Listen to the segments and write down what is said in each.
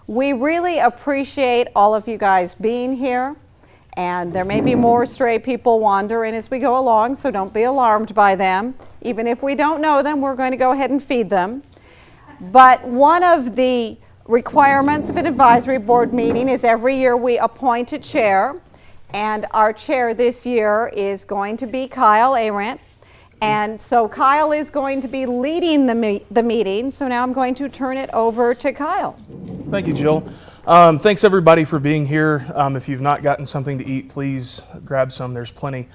We really appreciate all of you guys being here, and there may be more stray people wandering as we go along, so don't be alarmed by them. Even if we don't know them, we're going to go ahead and feed them. But one of the requirements of an advisory board meeting is every year we appoint a chair, and our chair this year is going to be Kyle Arendt. And so Kyle is going to be leading the meeting, so now I'm going to turn it over to Kyle. Thank you, Jill. Thanks everybody for being here. If you've not gotten something to eat, please grab some, there's plenty.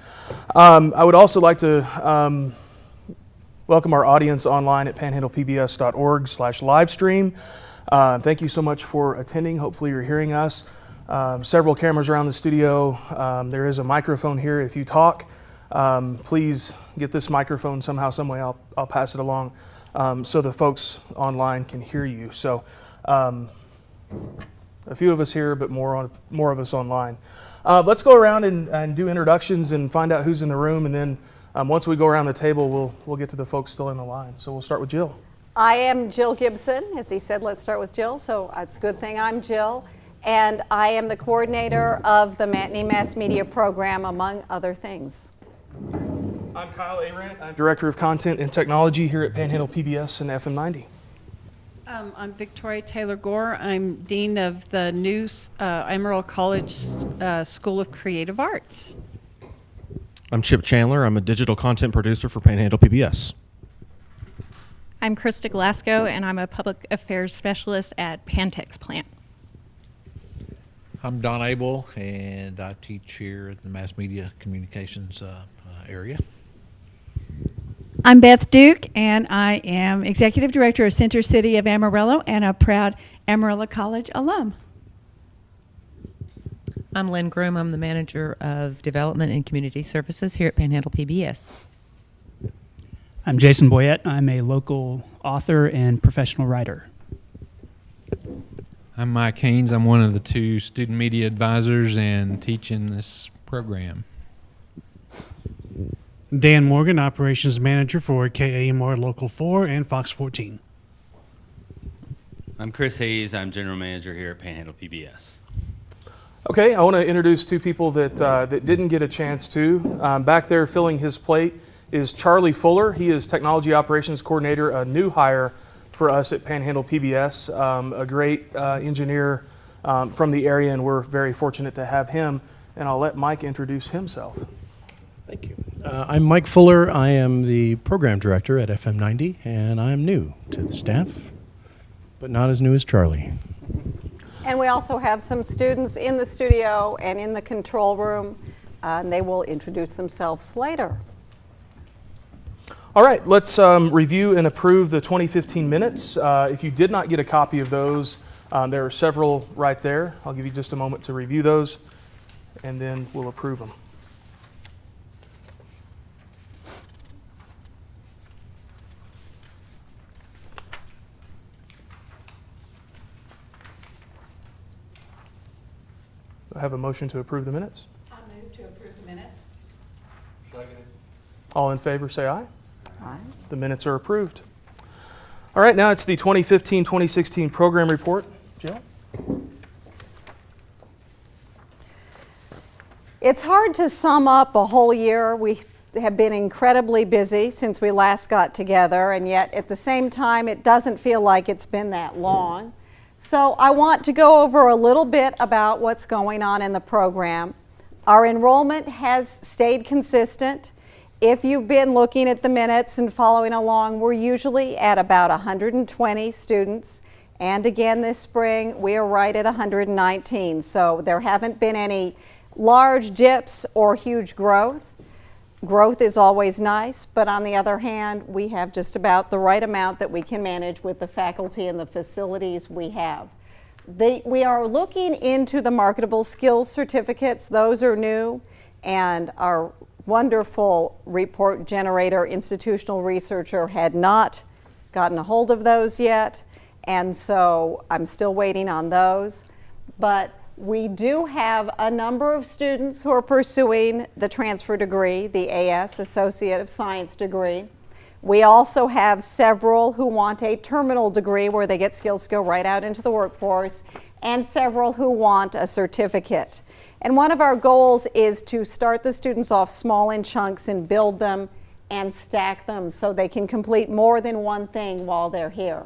I would also like to welcome our audience online at panhandlepbs.org/livestream. Thank you so much for attending. Hopefully you're hearing us. Several cameras around the studio. There is a microphone here. If you talk, please get this microphone somehow, some way. I'll pass it along so the folks online can hear you. So a few of us here, but more of us online. Let's go around and do introductions and find out who's in the room, and then once we go around the table, we'll get to the folks still in the line. So we'll start with Jill. I am Jill Gibson. As he said, let's start with Jill, so it's a good thing I'm Jill. And I am the coordinator of the Matney Mass Media Program, among other things. I'm Kyle Arendt. I'm Director of Content and Technology here at Panhandle PBS and FM 90. I'm Victoria Taylor Gore. I'm Dean of the new Amarillo College School of Creative Arts. I'm Chip Chandler. I'm a digital content producer for Panhandle PBS. I'm Krista Glasgow, and I'm a public affairs specialist at Pantex Plant. I'm Don Abel, and I teach here at the Mass Media Communications area. I'm Beth Duke, and I am Executive Director of Center City of Amarillo and a proud Amarillo College alum. I'm Lynn Groom. I'm the Manager of Development and Community Services here at Panhandle PBS. I'm Jason Boyette. I'm a local author and professional writer. I'm Mike Haynes. I'm one of the two student media advisors and teach in this program. Dan Morgan, Operations Manager for KAMR Local 4 and Fox 14. I'm Chris Hayes. I'm General Manager here at Panhandle PBS. Okay, I want to introduce two people that didn't get a chance to. Back there filling his plate is Charlie Fuller. He is Technology Operations Coordinator, a new hire for us at Panhandle PBS, a great engineer from the area, and we're very fortunate to have him. And I'll let Mike introduce himself. Thank you. I'm Mike Fuller. I am the Program Director at FM 90, and I'm new to the staff, but not as new as Charlie. And we also have some students in the studio and in the control room, and they will introduce themselves later. All right, let's review and approve the 2015 minutes. If you did not get a copy of those, there are several right there. I'll give you just a moment to review those, and then we'll approve them. I have a motion to approve the minutes. I'll move to approve the minutes. Second. All in favor, say aye. Aye. The minutes are approved. All right, now it's the 2015-2016 program report. Jill? It's hard to sum up a whole year. We have been incredibly busy since we last got together, and yet at the same time, it doesn't feel like it's been that long. So I want to go over a little bit about what's going on in the program. Our enrollment has stayed consistent. If you've been looking at the minutes and following along, we're usually at about 120 students. And again this spring, we are right at 119. So there haven't been any large dips or huge growth. Growth is always nice, but on the other hand, we have just about the right amount that we can manage with the faculty and the facilities we have. We are looking into the marketable skills certificates. Those are new, and our wonderful report generator institutional researcher had not gotten a hold of those yet, and so I'm still waiting on those. But we do have a number of students who are pursuing the transfer degree, the AS, Associate of Science degree. We also have several who want a terminal degree where they get skills to go right out into the workforce, and several who want a certificate. And one of our goals is to start the students off small in chunks and build them and stack them so they can complete more than one thing while they're here.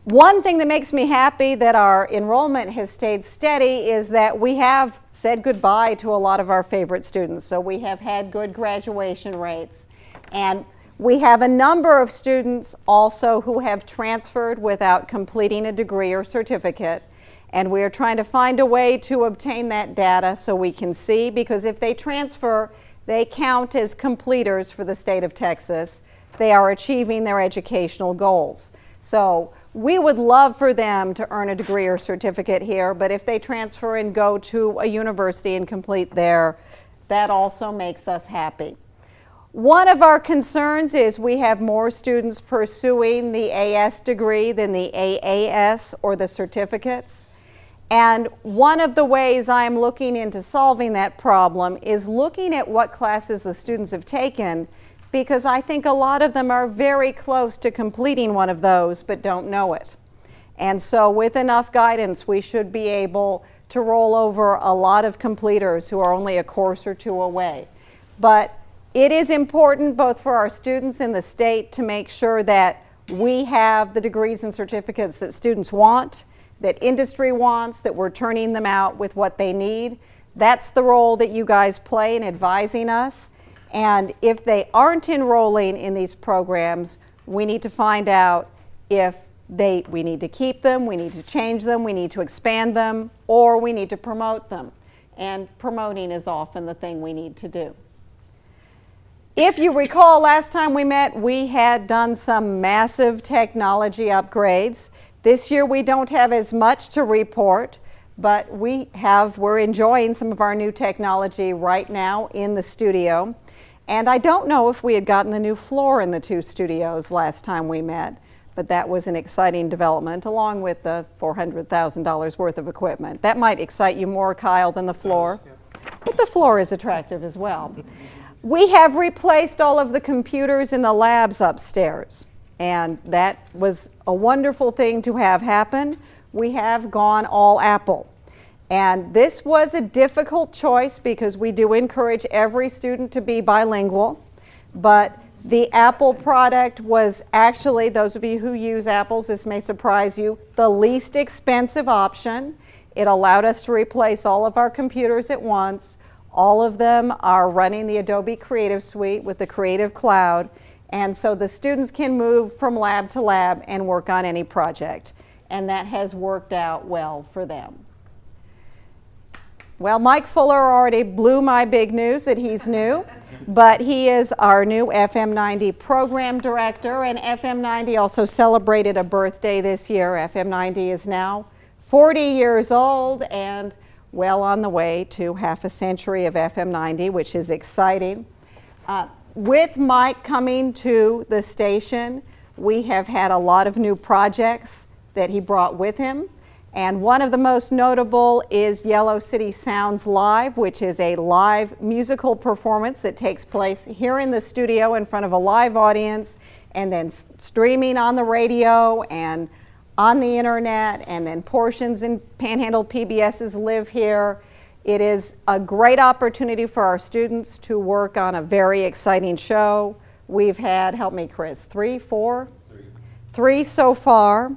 One thing that makes me happy that our enrollment has stayed steady is that we have said goodbye to a lot of our favorite students. So we have had good graduation rates. And we have a number of students also who have transferred without completing a degree or certificate. And we are trying to find a way to obtain that data so we can see, because if they transfer, they count as completers for the state of Texas. They are achieving their educational goals. So we would love for them to earn a degree or certificate here, but if they transfer and go to a university and complete there, that also makes us happy. One of our concerns is we have more students pursuing the AS degree than the AAS or the certificates. And one of the ways I'm looking into solving that problem is looking at what classes the students have taken, because I think a lot of them are very close to completing one of those but don't know it. And so with enough guidance, we should be able to roll over a lot of completers who are only a course or two away. But it is important both for our students and the state to make sure that we have the degrees and certificates that students want, that industry wants, that we're turning them out with what they need. That's the role that you guys play in advising us. And if they aren't enrolling in these programs, we need to find out if we need to keep them, we need to change them, we need to expand them, or we need to promote them. And promoting is often the thing we need to do. If you recall, last time we met, we had done some massive technology upgrades. This year we don't have as much to report, but we're enjoying some of our new technology right now in the studio. And I don't know if we had gotten the new floor in the two studios last time we met, but that was an exciting development, along with the $400,000 worth of equipment. That might excite you more, Kyle, than the floor. But the floor is attractive as well. We have replaced all of the computers in the labs upstairs, and that was a wonderful thing to have happen. We have gone all Apple. And this was a difficult choice because we do encourage every student to be bilingual, but the Apple product was actually, those of you who use Apples, this may surprise you, the least expensive option. It allowed us to replace all of our computers at once. All of them are running the Adobe Creative Suite with the Creative Cloud, and so the students can move from lab to lab and work on any project, and that has worked out well for them. Well, Mike Fuller already blew my big news that he's new, but he is our new FM90 program director, and FM90 also celebrated a birthday this year. FM90 is now 40 years old and well on the way to half a century of FM90, which is exciting. With Mike coming to the station, we have had a lot of new projects that he brought with him. And one of the most notable is Yellow City Sounds Live, which is a live musical performance that takes place here in the studio in front of a live audience, and then streaming on the radio and on the internet, and then portions in Panhandle PBS's Live Here. It is a great opportunity for our students to work on a very exciting show. We've had, help me Chris, three so far.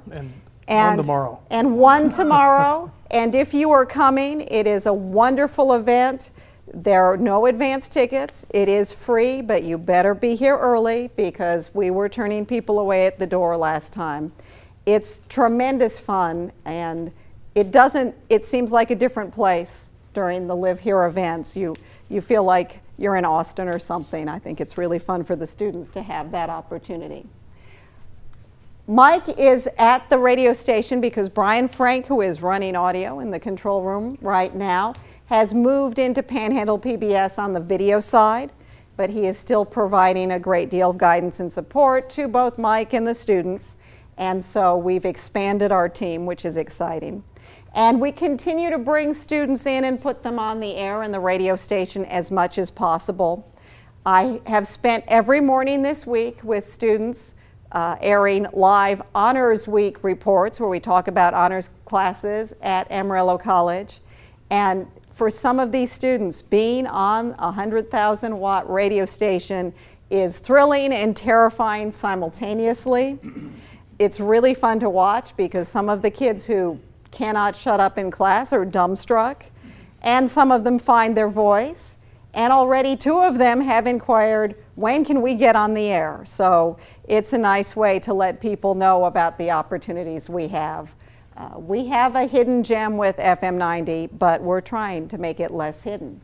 And one tomorrow. And one tomorrow. And if you are coming, it is a wonderful event. There are no advance tickets. It is free, but you better be here early because we were turning people away at the door last time. It's tremendous fun, and it seems like a different place during the Live Here events. You feel like you're in Austin or something. I think it's really fun for the students to have that opportunity. Mike is at the radio station because Brian Frank, who is running audio in the control room right now, has moved into Panhandle PBS on the video side, but he is still providing a great deal of guidance and support to both Mike and the students. And so we've expanded our team, which is exciting. And we continue to bring students in and put them on the air in the radio station as much as possible. I have spent every morning this week with students airing live Honors Week reports where we talk about honors classes at Amarillo College. And for some of these students, being on a 100,000 watt radio station is thrilling and terrifying simultaneously. It's really fun to watch because some of the kids who cannot shut up in class are dumbstruck, and some of them find their voice. And already 2 of them have inquired, when can we get on the air? So it's a nice way to let people know about the opportunities we have. We have a hidden gem with FM 90, but we're trying to make it less hidden.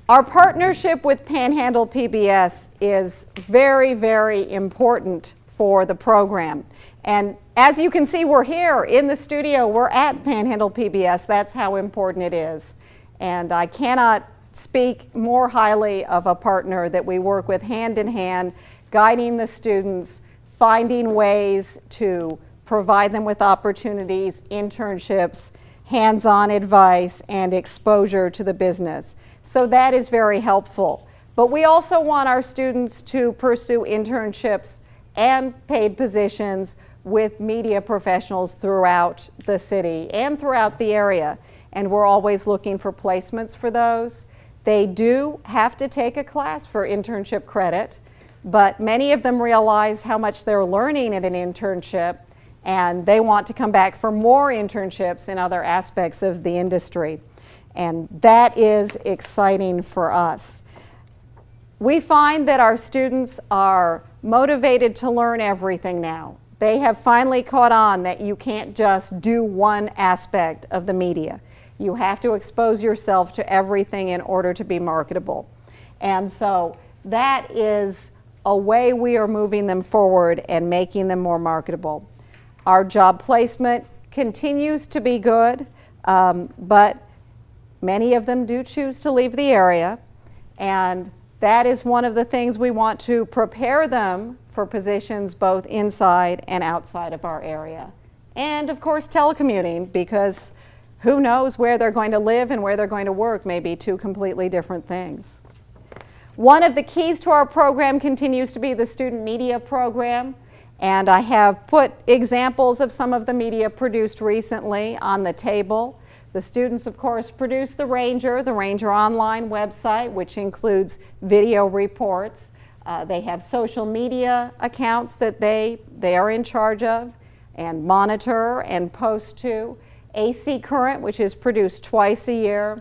Our partnership with Panhandle PBS is very, very important for the program. And as you can see, we're here in the studio. We're at Panhandle PBS. That's how important it is. And I cannot speak more highly of a partner that we work with hand in hand, guiding the students, finding ways to provide them with opportunities, internships, hands-on advice, and exposure to the business. So that is very helpful. But we also want our students to pursue internships and paid positions with media professionals throughout the city and throughout the area. And we're always looking for placements for those. They do have to take a class for internship credit, but many of them realize how much they're learning at an internship, and they want to come back for more internships in other aspects of the industry. And that is exciting for us. We find that our students are motivated to learn everything now. They have finally caught on that you can't just do one aspect of the media. You have to expose yourself to everything in order to be marketable. And so that is a way we are moving them forward and making them more marketable. Our job placement continues to be good, but many of them do choose to leave the area. And that is one of the things we want to prepare them for positions both inside and outside of our area. And of course, telecommuting, because who knows where they're going to live and where they're going to work may be 2 completely different things. One of the keys to our program continues to be the student media program. And I have put examples of some of the media produced recently on the table. The students, of course, produce the Ranger online website, which includes video reports. They have social media accounts that they are in charge of and monitor and post to. AC Current, which is produced twice a year,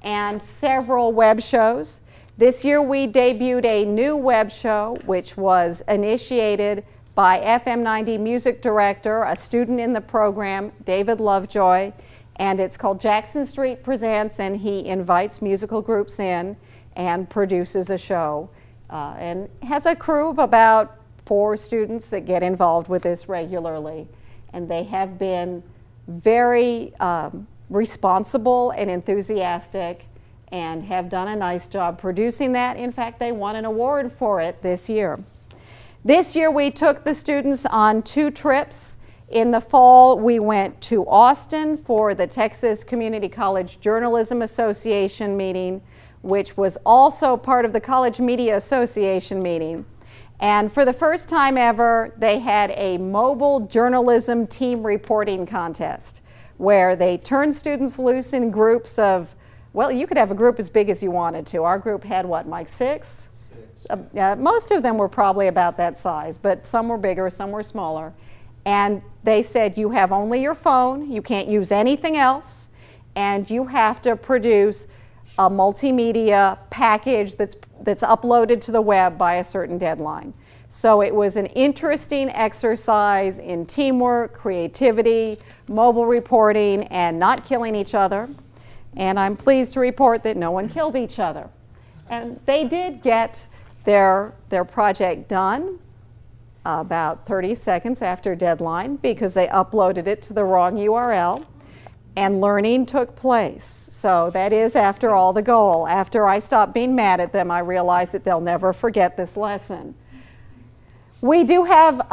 and several web shows. This year we debuted a new web show, which was initiated by FM 90 music director, a student in the program, David Lovejoy, and it's called Jackson Street Presents, and he invites musical groups in and produces a show, and has a crew of about 4 students that get involved with this regularly. And they have been very responsible and enthusiastic and have done a nice job producing that. In fact, they won an award for it this year. This year we took the students on 2 trips. In the fall, we went to Austin for the Texas Community College Journalism Association meeting, which was also part of the College Media Association meeting. And for the first time ever, they had a mobile journalism team reporting contest where they turned students loose in groups of, well, you could have a group as big as you wanted to. Our group had what, Mike, 6? Most of them were probably about that size, but some were bigger, some were smaller. And they said, you have only your phone, you can't use anything else, and you have to produce a multimedia package that's uploaded to the web by a certain deadline. So it was an interesting exercise in teamwork, creativity, mobile reporting, and not killing each other. And I'm pleased to report that no one killed each other. And they did get their project done about 30 seconds after deadline because they uploaded it to the wrong URL. And learning took place. So that is, after all, the goal. After I stopped being mad at them, I realized that they'll never forget this lesson. We do have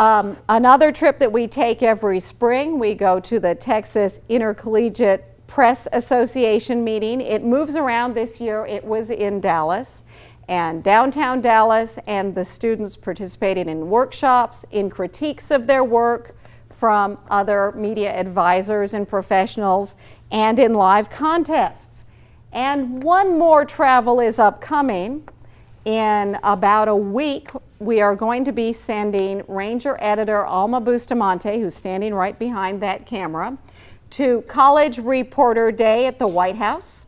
another trip that we take every spring. We go to the Texas Intercollegiate Press Association meeting. It moves around this year. It was in Dallas. and downtown Dallas, and the students participated in workshops, in critiques of their work from other media advisors and professionals, and in live contests. And one more travel is upcoming. In about a week, we are going to be sending Ranger Editor Alma Bustamante, who's standing right behind that camera, to College Reporter Day at the White House.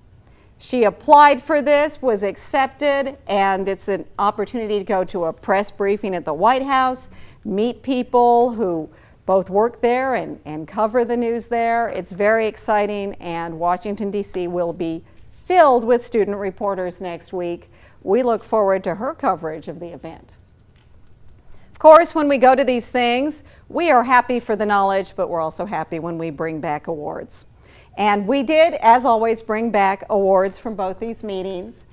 She applied for this, was accepted, and it's an opportunity to go to a press briefing at the White House, meet people who both work there and cover the news there. It's very exciting, and Washington, D.C. will be filled with student reporters next week. We look forward to her coverage of the event. Of course, when we go to these things, we are happy for the knowledge, but we're also happy when we bring back awards. And we did, as always, bring back awards from both these meetings.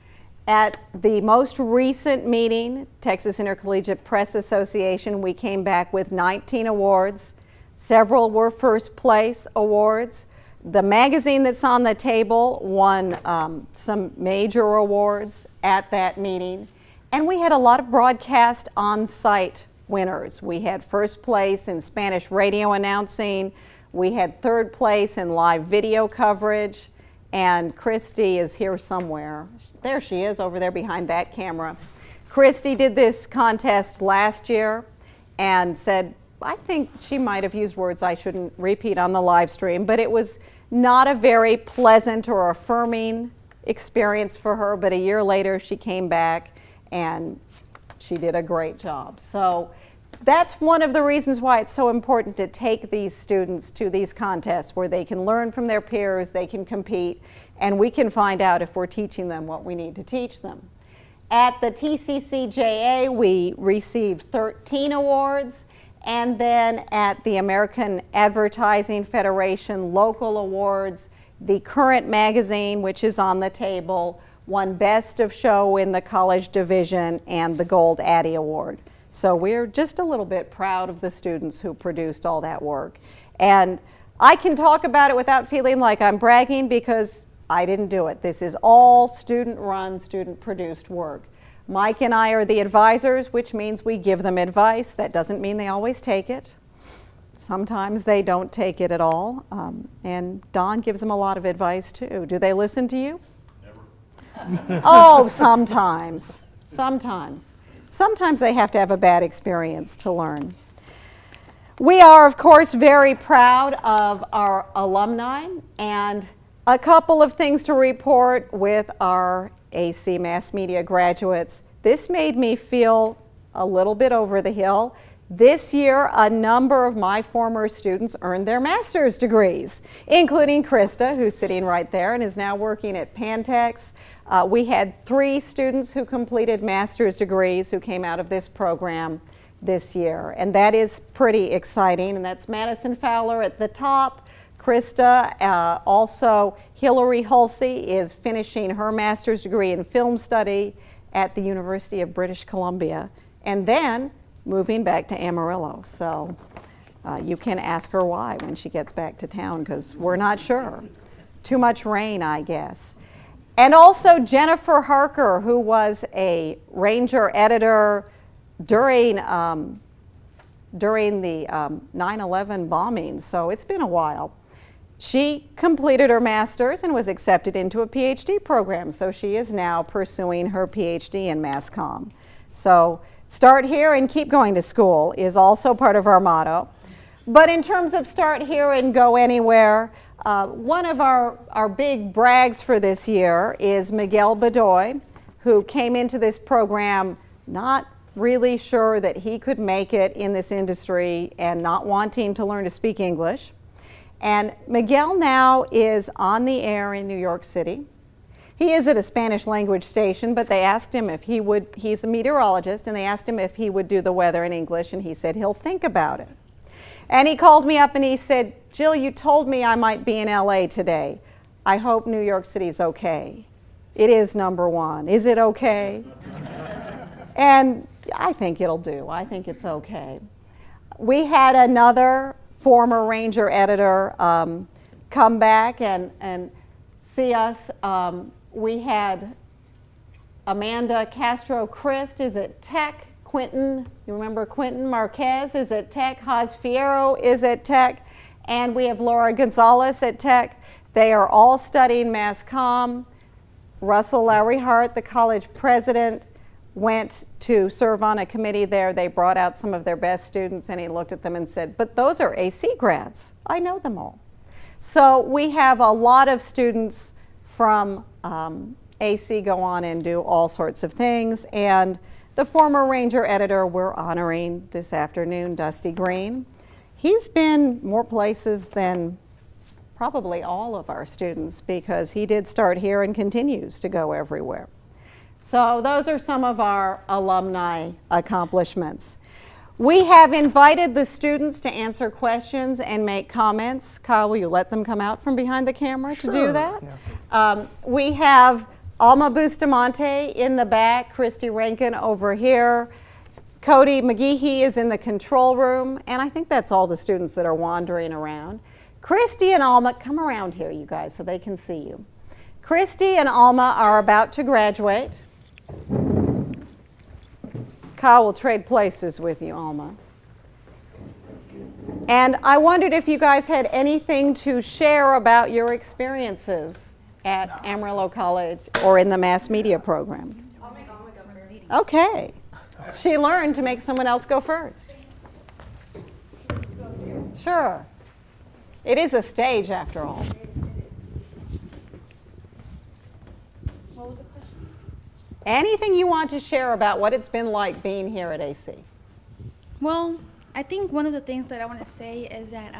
At the most recent meeting, Texas Intercollegiate Press Association, we came back with 19 awards. Several were first place awards. The magazine that's on the table won some major awards at that meeting. And we had a lot of broadcast on-site winners. We had first place in Spanish radio announcing. We had third place in live video coverage, and Christy is here somewhere. There she is over there behind that camera. Christy did this contest last year and said, I think she might have used words I shouldn't repeat on the live stream, but it was not a very pleasant or affirming experience for her, but a year later she came back and she did a great job. So that's one of the reasons why it's so important to take these students to these contests where they can learn from their peers, they can compete, and we can find out if we're teaching them what we need to teach them. At the TCCJA, we received 13 awards, and then at the American Advertising Federation local awards, the Current magazine, which is on the table, won Best of Show in the college division and the Gold Addy Award. So we're just a little bit proud of the students who produced all that work. And I can talk about it without feeling like I'm bragging because I didn't do it. This is all student-run, student-produced work. Mike and I are the advisors, which means we give them advice. That doesn't mean they always take it. Sometimes they don't take it at all. And Don gives them a lot of advice too. Do they listen to you? Never. Oh, sometimes. Sometimes. Sometimes they have to have a bad experience to learn. We are, of course, very proud of our alumni, and a couple of things to report with our AC Mass Media graduates. This made me feel a little bit over the hill. This year, a number of my former students earned their master's degrees, including Krista, who's sitting right there and is now working at Pantex. We had 3 students who completed master's degrees who came out of this program this year, and that is pretty exciting. And that's Madison Fowler at the top, Krista, also Hillary Hulsey is finishing her master's degree in film study at the University of British Columbia, and then moving back to Amarillo. So you can ask her why when she gets back to town, because we're not sure. Too much rain, I guess. And also Jennifer Harker, who was a Ranger editor during the 9/11 bombings, so it's been a while. She completed her master's and was accepted into a PhD program, so she is now pursuing her PhD in Mass Comm. So start here and keep going to school is also part of our motto. But in terms of start here and go anywhere, one of our big brags for this year is Miguel Bedoy, who came into this program not really sure that he could make it in this industry and not wanting to learn to speak English. And Miguel now is on the air in New York City. He is at a Spanish language station, but they asked him if he would, he's a meteorologist, and they asked him if he would do the weather in English, and he said he'll think about it. And he called me up and he said, Jill, you told me I might be in LA today. I hope New York City's okay. It is #1. Is it okay? And I think it'll do. I think it's okay. We had another former Ranger editor come back and see us. We had Amanda Castro-Christ is at Tech. Quentin, you remember Quentin Marquez is at Tech. Haas Fierro is at Tech. And we have Laura Gonzalez at Tech. They are all studying Mass Comm. Russell Lowry Hart, the college president, went to serve on a committee there. They brought out some of their best students, and he looked at them and said, but those are AC grads. I know them all. So we have a lot of students from AC go on and do all sorts of things. And the former Ranger editor we're honoring this afternoon, Dusty Green, he's been more places than probably all of our students because he did start here and continues to go everywhere. So those are some of our alumni accomplishments. We have invited the students to answer questions and make comments. Kyle, will you let them come out from behind the camera to do that? Yeah. We have Alma Bustamante in the back, Christy Rankin over here. Cody McGeehee is in the control room, and I think that's all the students that are wandering around. Christy and Alma, come around here, you guys, so they can see you. Christy and Alma are about to graduate. Kyle will trade places with you, Alma. And I wondered if you guys had anything to share about your experiences at Amarillo College or in the mass media program. I'll make Alma go first. Okay. She learned to make someone else go first. Sure. It is a stage after all. What was the question? Anything you want to share about what it's been like being here at AC? Well, I think one of the things that I want to say is that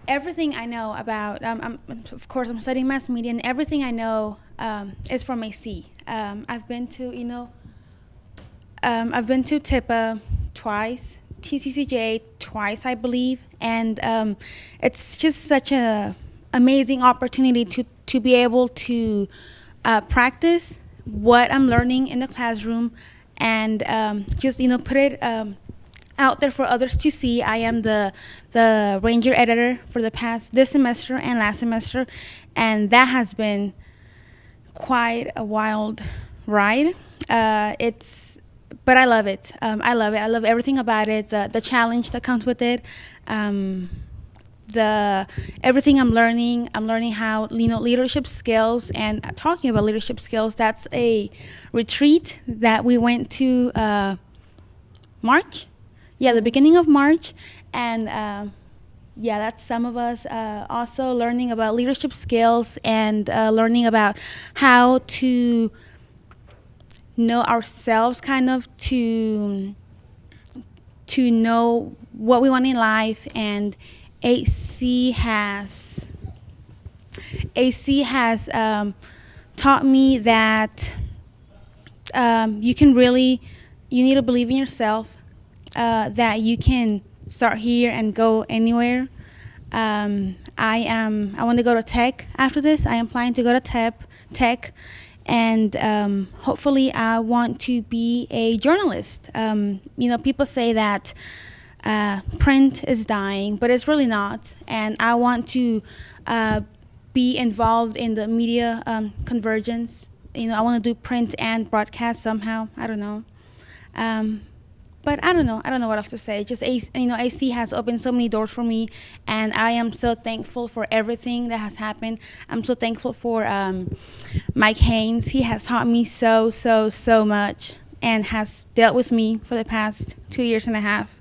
everything I know about, of course, I'm studying mass media, and everything I know is from AC. I've been to, I've been to TIPA twice, TCCJ twice, I believe, and it's just such an amazing opportunity to be able to practice what I'm learning in the classroom and just put it out there for others to see. I am the Ranger editor for this semester and last semester, and that has been quite a wild ride. But I love it. I love it. I love everything about it. The challenge that comes with it. Everything I'm learning how leadership skills, and talking about leadership skills. That's a retreat that we went to March. Yeah, the beginning of March, and that's some of us also learning about leadership skills and learning about how to know ourselves, kind of to know what we want in life. And AC has taught me that you need to believe in yourself, that you can start here and go anywhere. I want to go to Tech after this. I am planning to go to Tech. And hopefully I want to be a journalist. People say that print is dying, but it's really not. And I want to be involved in the media convergence. I want to do print and broadcast somehow. I don't know. But I don't know what else to say. Just AC has opened so many doors for me, and I am so thankful for everything that has happened. I'm so thankful for Mike Haynes. He has taught me so much and has dealt with me for the past 2 years and a half.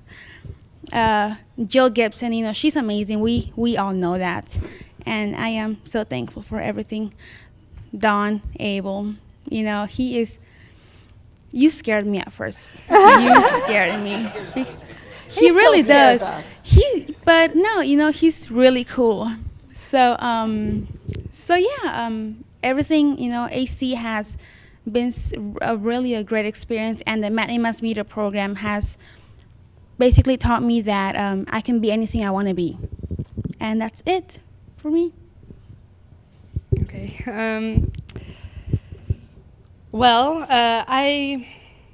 Jill Gibson, she's amazing. We all know that, and I am so thankful for everything. Don Abel, he is. You scared me at first. You scared me. He really does. But no, he's really cool. So everything, AC has been really a great experience, and the Matney Mass Media program has basically taught me that I can be anything I want to be, and that's it for me. Okay.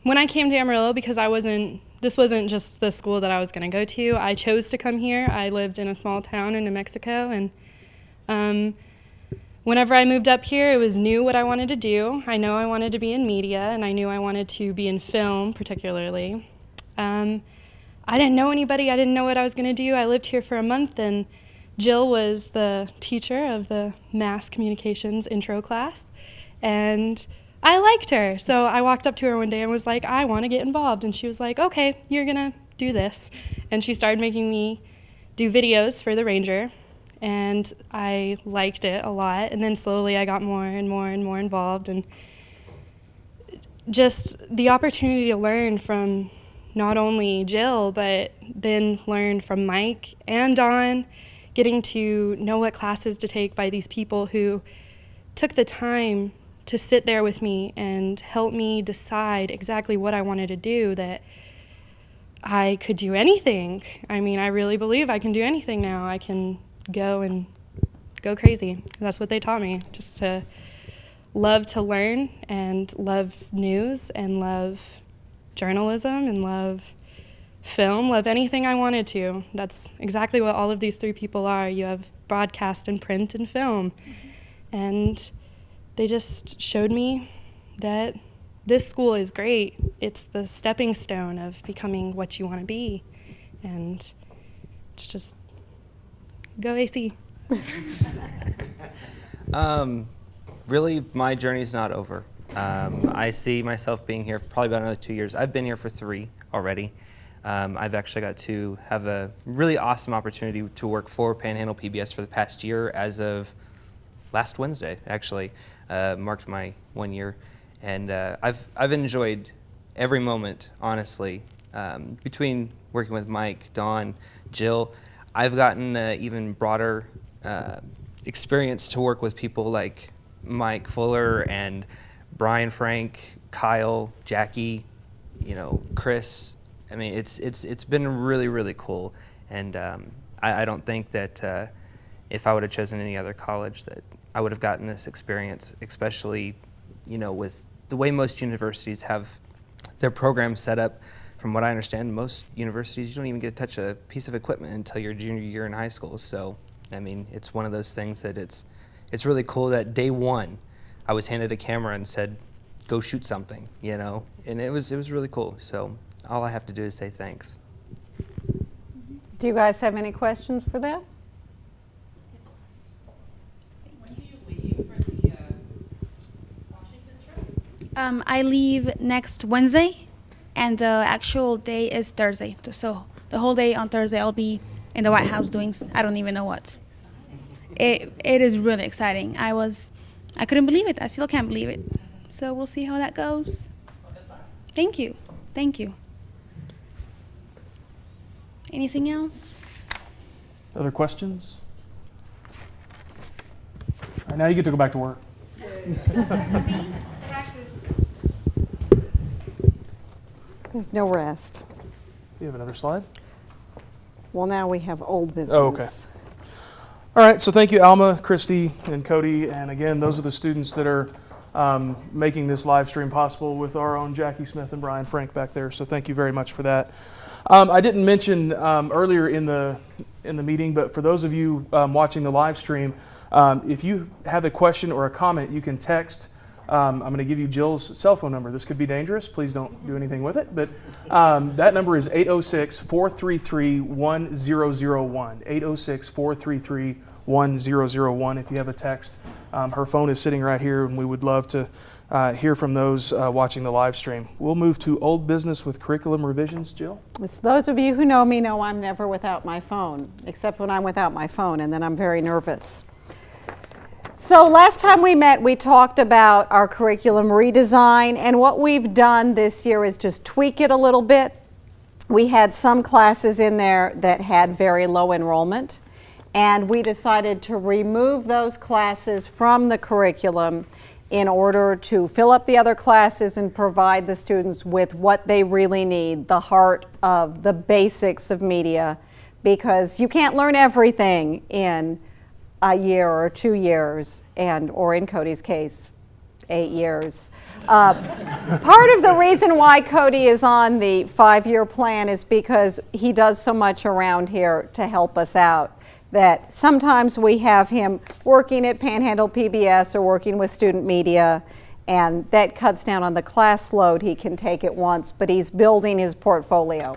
When I came to Amarillo, because this wasn't just the school that I was going to go to, I chose to come here. I lived in a small town in New Mexico, and whenever I moved up here, it was new what I wanted to do. I know I wanted to be in media, and I knew I wanted to be in film particularly. I didn't know anybody. I didn't know what I was going to do. I lived here for a month, and Jill was the teacher of the mass communications intro class, and I liked her. So I walked up to her one day and was like, I want to get involved. And she was like, okay, you're going to do this. And she started making me do videos for the Ranger, and I liked it a lot. And then slowly I got more and more and more involved, and just the opportunity to learn from not only Jill, but then learn from Mike and Dawn, getting to know what classes to take by these people who took the time to sit there with me and help me decide exactly what I wanted to do, that I could do anything. I mean, I really believe I can do anything now. I can go and go crazy. That's what they taught me, just to love to learn and love news and love journalism and love film, love anything I wanted to. That's exactly what all of these three people are. You have broadcast and print and film. And they just showed me that this school is great. It's the stepping stone of becoming what you want to be. And it's just go AC. Really, my journey's not over. I see myself being here for probably about another 2 years. I've been here for 3 already. I've actually got to have a really awesome opportunity to work for Panhandle PBS for the past year. As of last Wednesday, actually, marked my 1 year. And I've enjoyed every moment, honestly. Between working with Mike, Dawn, Jill, I've gotten an even broader experience to work with people like Mike Fuller and Brian Frank, Kyle, Jackie, Chris. I mean, it's been really, really cool. And I don't think that if I would have chosen any other college that I would have gotten this experience, especially, with the way most universities have their programs set up. From what I understand, most universities, you don't even get to touch a piece of equipment until your junior year in high school. So, I mean, it's one of those things that it's really cool that day one, I was handed a camera and said, go shoot something, and it was really cool. So all I have to do is say thanks. Do you guys have any questions for them? When do you leave for the Washington trip? I leave next Wednesday, and the actual day is Thursday. So the whole day on Thursday, I'll be in the White House doing I don't even know what. It is really exciting. I couldn't believe it. I still can't believe it. So we'll see how that goes. Thank you. Thank you. Anything else? Other questions? All right, now you get to go back to work. There's no rest. You have another slide? Well, now we have old business. Oh, okay. All right, so thank you, Alma, Christy, and Cody. And again, those are the students that are making this live stream possible with our own Jackie Smith and Brian Frank back there. So thank you very much for that. I didn't mention earlier in the meeting, but for those of you watching the live stream, if you have a question or a comment, you can text. I'm going to give you Jill's cell phone number. This could be dangerous. Please don't do anything with it. But that number is 806-433-1001. 806-433-1001 if you have a text. Her phone is sitting right here, and we would love to hear from those watching the live stream. We'll move to old business with curriculum revisions. Jill? It's those of you who know me know I'm never without my phone, except when I'm without my phone, and then I'm very nervous. So last time we met, we talked about our curriculum redesign, and what we've done this year is just tweak it a little bit. We had some classes in there that had very low enrollment, and we decided to remove those classes from the curriculum in order to fill up the other classes and provide the students with what they really need, the heart of the basics of media, because you can't learn everything in a year or 2 years, or in Cody's case, 8 years. Part of the reason why Cody is on the 5-year plan is because he does so much around here to help us out. that sometimes we have him working at Panhandle PBS or working with student media, and that cuts down on the class load he can take at once, but he's building his portfolio.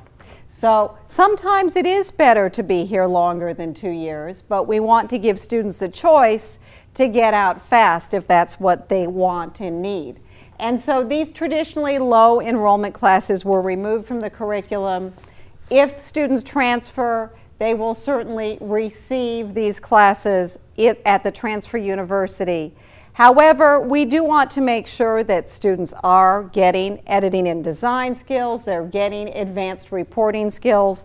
So sometimes it is better to be here longer than 2 years, but we want to give students a choice to get out fast if that's what they want and need. And so these traditionally low enrollment classes were removed from the curriculum. If students transfer, they will certainly receive these classes at the transfer university. However, we do want to make sure that students are getting editing and design skills, they're getting advanced reporting skills,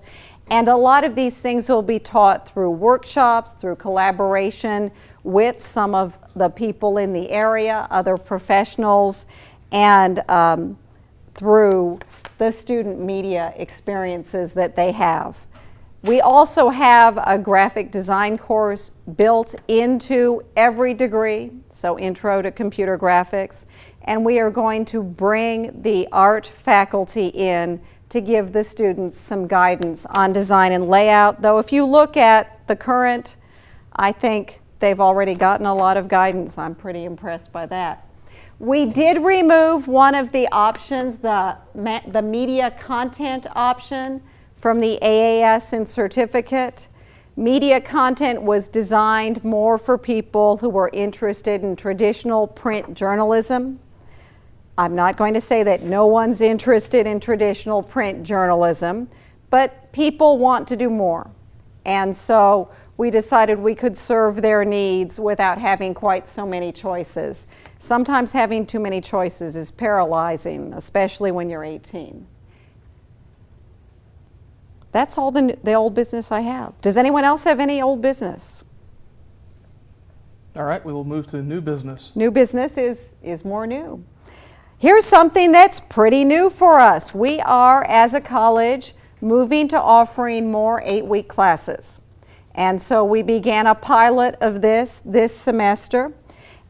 and a lot of these things will be taught through workshops, through collaboration with some of the people in the area, other professionals, and through the student media experiences that they have. We also have a graphic design course built into every degree, so intro to computer graphics, and we are going to bring the art faculty in to give the students some guidance on design and layout, though if you look at the current, I think they've already gotten a lot of guidance. I'm pretty impressed by that. We did remove one of the options, the media content option, from the AAS and certificate. Media content was designed more for people who were interested in traditional print journalism. I'm not going to say that no one's interested in traditional print journalism, but people want to do more. And so we decided we could serve their needs without having quite so many choices. Sometimes having too many choices is paralyzing, especially when you're 18. That's all the old business I have. Does anyone else have any old business? All right, we will move to new business. New business is more new. Here's something that's pretty new for us. We are, as a college, moving to offering more 8-week classes. And so we began a pilot of this semester,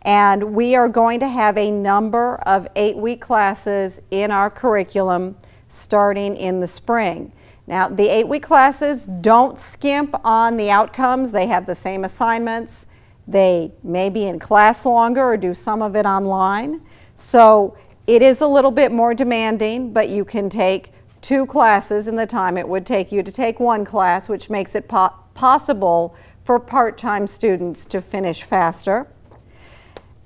and we are going to have a number of 8-week classes in our curriculum starting in the spring. Now, the 8-week classes don't skimp on the outcomes. They have the same assignments. They may be in class longer or do some of it online. So it is a little bit more demanding, but you can take 2 classes in the time it would take you to take 1 class, which makes it possible for part-time students to finish faster.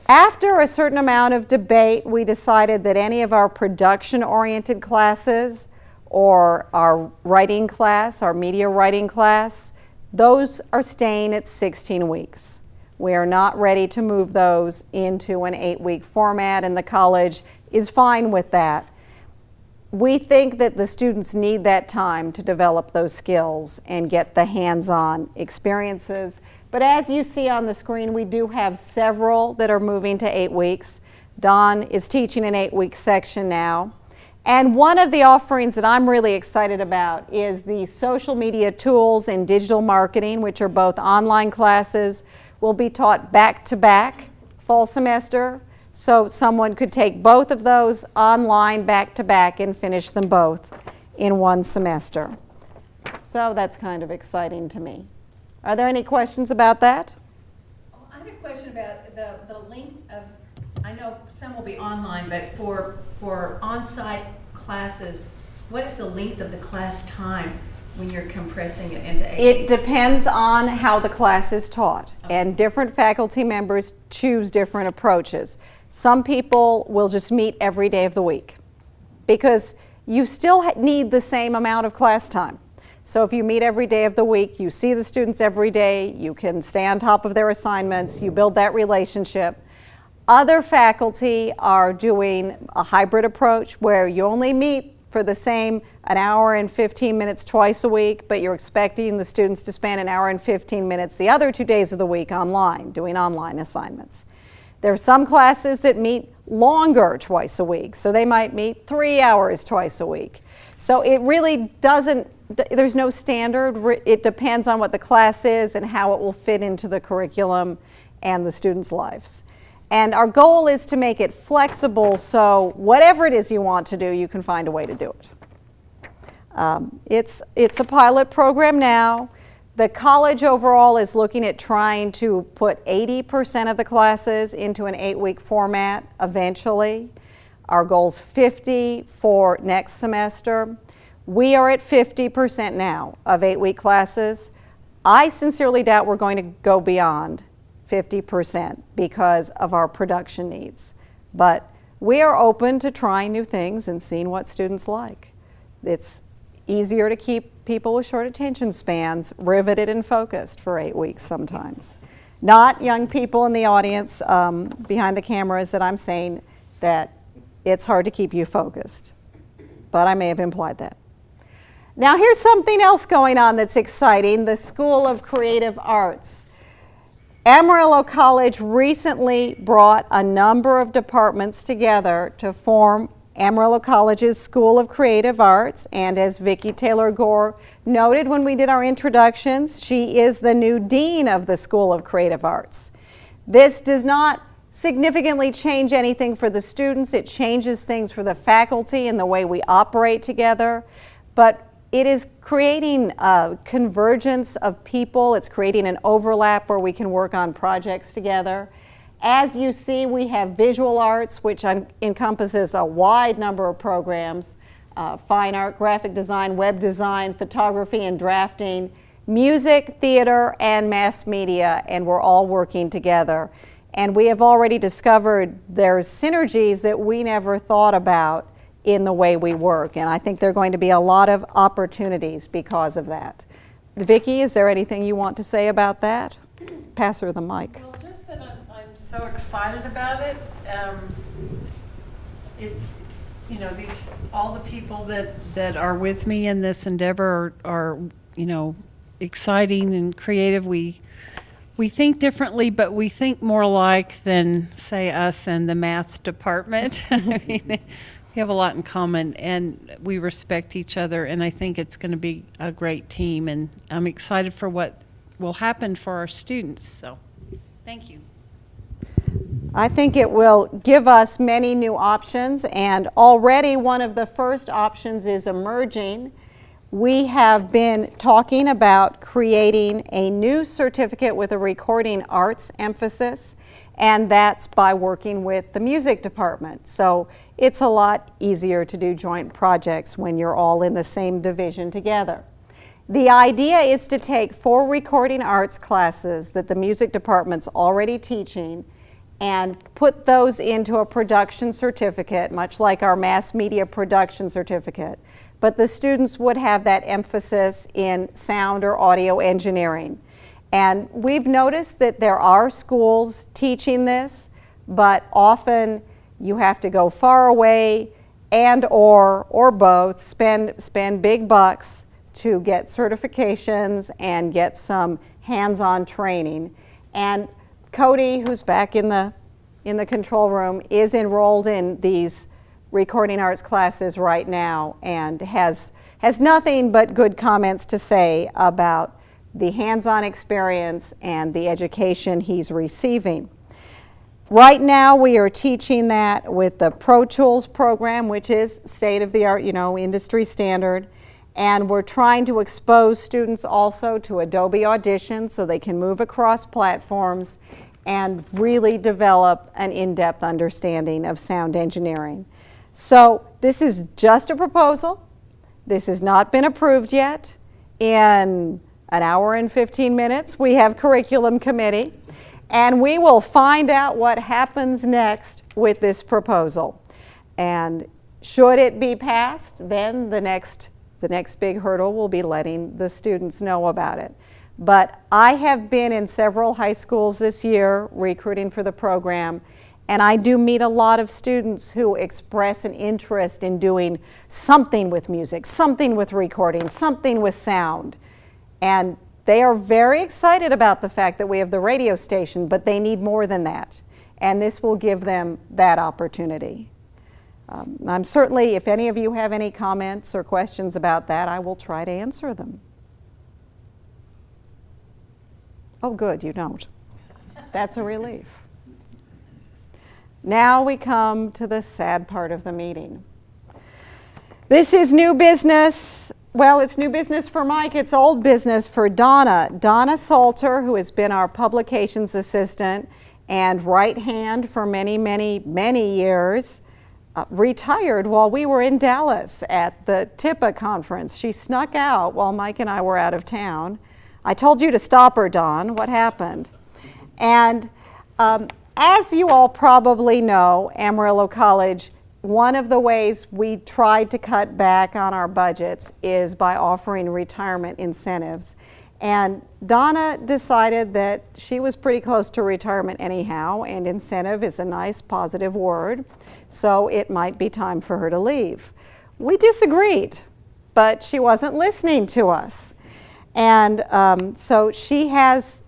After a certain amount of debate, we decided that any of our production-oriented classes or our writing class, our media writing class, those are staying at 16 weeks. We are not ready to move those into an 8-week format, and the college is fine with that. We think that the students need that time to develop those skills and get the hands-on experiences. But as you see on the screen, we do have several that are moving to 8 weeks. Don is teaching an 8-week section now. And one of the offerings that I'm really excited about is the social media tools and digital marketing, which are both online classes, will be taught back-to-back fall semester. So someone could take both of those online back-to-back and finish them both in one semester. So that's kind of exciting to me. Are there any questions about that? I have a question about the length of, I know some will be online, but for on-site classes, what is the length of the class time when you're compressing it into 8 It weeks? depends on how the class is taught, and different faculty members choose different approaches. Some people will just meet every day of the week because you still need the same amount of class time. So if you meet every day of the week, you see the students every day, you can stay on top of their assignments, you build that relationship. Other faculty are doing a hybrid approach where you only meet for the same an hour and 15 minutes twice a week, but you're expecting the students to spend an hour and 15 minutes the other 2 days of the week online, doing online assignments. There are some classes that meet longer twice a week, so they might meet 3 hours twice a week. So it really doesn't, there's no standard. It depends on what the class is and how it will fit into the curriculum and the students' lives. And our goal is to make it flexible so whatever it is you want to do, you can find a way to do it. It's a pilot program now. The college overall is looking at trying to put 80% of the classes into an 8-week format eventually. Our goal's 50 for next semester. We are at 50% now of 8-week classes. I sincerely doubt we're going to go beyond 50% because of our production needs. But we are open to trying new things and seeing what students like. It's easier to keep people with short attention spans riveted and focused for 8 weeks sometimes. Not young people in the audience behind the cameras that I'm saying that it's hard to keep you focused, but I may have implied that. Now here's something else going on that's exciting, the School of Creative Arts. Amarillo College recently brought a number of departments together to form Amarillo College's School of Creative Arts, and as Vicki Taylor Gore noted when we did our introductions, she is the new dean of the School of Creative Arts. This does not significantly change anything for the students. It changes things for the faculty and the way we operate together, but it is creating a convergence of people. It's creating an overlap where we can work on projects together. As you see, we have visual arts, which encompasses a wide number of programs, fine art, graphic design, web design, photography and drafting, music, theater, and mass media, and we're all working together. And we have already discovered there's synergies that we never thought about in the way we work, and I think there are going to be a lot of opportunities because of that. Vicki, is there anything you want to say about that? Pass her the mic. Well, just that I'm so excited about it. It's, you know, all the people that are with me in this endeavor are you know, exciting and creative. We think differently, but we think more alike than, say, us and the math department. I mean, we have a lot in common, and we respect each other, and I think it's going to be a great team, and I'm excited for what will happen for our students. So, thank you. I think it will give us many new options, and already one of the first options is emerging. We have been talking about creating a new certificate with a recording arts emphasis, and that's by working with the music department. So it's a lot easier to do joint projects when you're all in the same division together. The idea is to take 4 recording arts classes that the music department's already teaching and put those into a production certificate, much like our mass media production certificate. But the students would have that emphasis in sound or audio engineering. And we've noticed that there are schools teaching this, but often you have to go far away and or both, spend big bucks to get certifications and get some hands-on training. And Cody, who's back in the control room, is enrolled in these recording arts classes right now and has nothing but good comments to say about the hands-on experience and the education he's receiving. Right now we are teaching that with the Pro Tools program, which is state-of-the-art, you know, industry standard, and we're trying to expose students also to Adobe Audition so they can move across platforms and really develop an in-depth understanding of sound engineering. So this is just a proposal. This has not been approved yet. In an hour and 15 minutes, we have curriculum committee, and we will find out what happens next with this proposal. And should it be passed, then the next big hurdle will be letting the students know about it. But I have been in several high schools this year recruiting for the program, and I do meet a lot of students who express an interest in doing something with music, something with recording, something with sound. And they are very excited about the fact that we have the radio station, but they need more than that. And this will give them that opportunity. I'm certainly, if any of you have any comments or questions about that, I will try to answer them. Oh, good, you don't. That's a relief. Now we come to the sad part of the meeting. This is new business. Well, it's new business for Mike. It's old business for Donna. Donna Salter, who has been our publications assistant and right hand for many, many, many years, retired while we were in Dallas at the TIPA conference. She snuck out while Mike and I were out of town. I told you to stop her, Dawn. What happened? And as you all probably know, Amarillo College, one of the ways we tried to cut back on our budgets is by offering retirement incentives. And Donna decided that she was pretty close to retirement anyhow, and incentive is a nice positive word, so it might be time for her to leave. We disagreed, but she wasn't listening to us. And so she has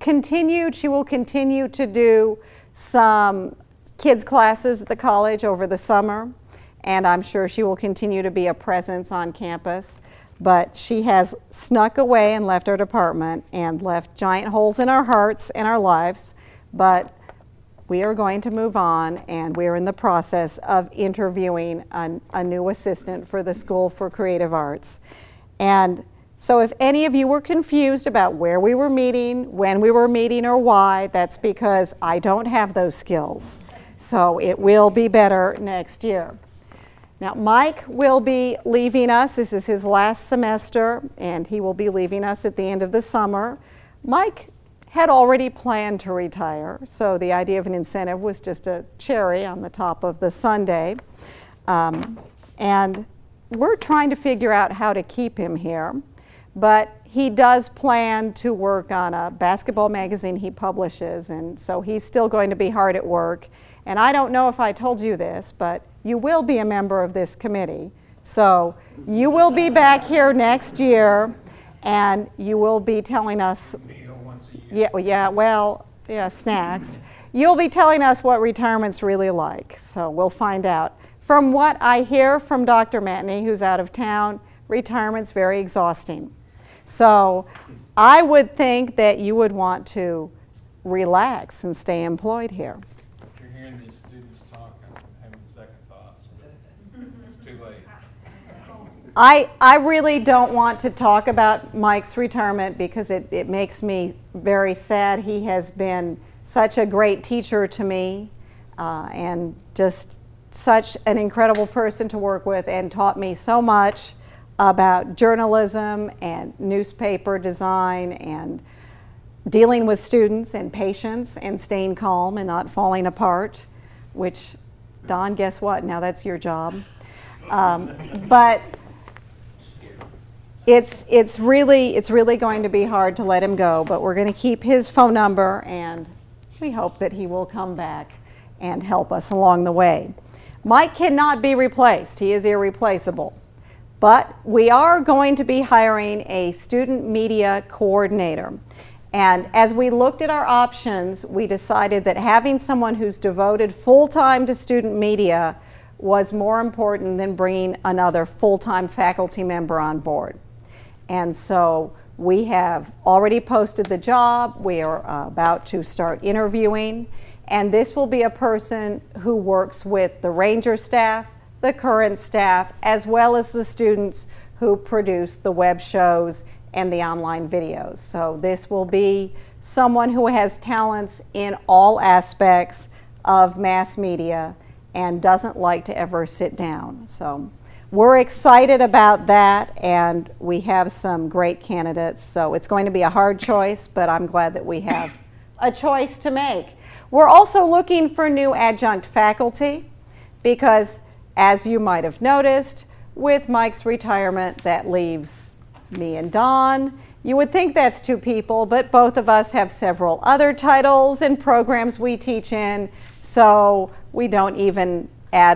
continued, she will continue to do some kids classes at the college over the summer, and I'm sure she will continue to be a presence on campus. But she has snuck away and left our department and left giant holes in our hearts and our lives. But we are going to move on, and we're in the process of interviewing a new assistant for the School for Creative Arts. And so if any of you were confused about where we were meeting, when we were meeting, or why, that's because I don't have those skills. So it will be better next year. Now, Mike will be leaving us. This is his last semester, and he will be leaving us at the end of the summer. Mike had already planned to retire, so the idea of an incentive was just a cherry on the top of the sundae. And we're trying to figure out how to keep him here, but he does plan to work on a basketball magazine he publishes, and so he's still going to be hard at work. And I don't know if I told you this, but you will be a member of this committee. So you will be back here next year, and you will be telling us, snacks. You'll be telling us what retirement's really like. So we'll find out. From what I hear from Dr. Matney, who's out of town, retirement's very exhausting. So I would think that you would want to relax and stay employed here. These students talk, I'm having second thoughts, but it's too late. I really don't want to talk about Mike's retirement because it makes me very sad. He has been such a great teacher to me and just such an incredible person to work with, and taught me so much about journalism and newspaper design and dealing with students and patience and staying calm and not falling apart, which, Don, guess what? Now that's your job. But it's really going to be hard to let him go, but we're going to keep his phone number, and we hope that he will come back and help us along the way. Mike cannot be replaced. He is irreplaceable. But we are going to be hiring a student media coordinator. And as we looked at our options, we decided that having someone who's devoted full-time to student media was more important than bringing another full-time faculty member on board. And so we have already posted the job. We are about to start interviewing. And this will be a person who works with the Ranger staff, the current staff, as well as the students who produce the web shows and the online videos. So this will be someone who has talents in all aspects of mass media and doesn't like to ever sit down. So we're excited about that, and we have some great candidates. So it's going to be a hard choice, but I'm glad that we have a choice to make. We're also looking for new adjunct faculty because, as you might have noticed, with Mike's retirement, that leaves me and Don. You would think that's two people, but both of us have several other titles and programs we teach in, so we don't even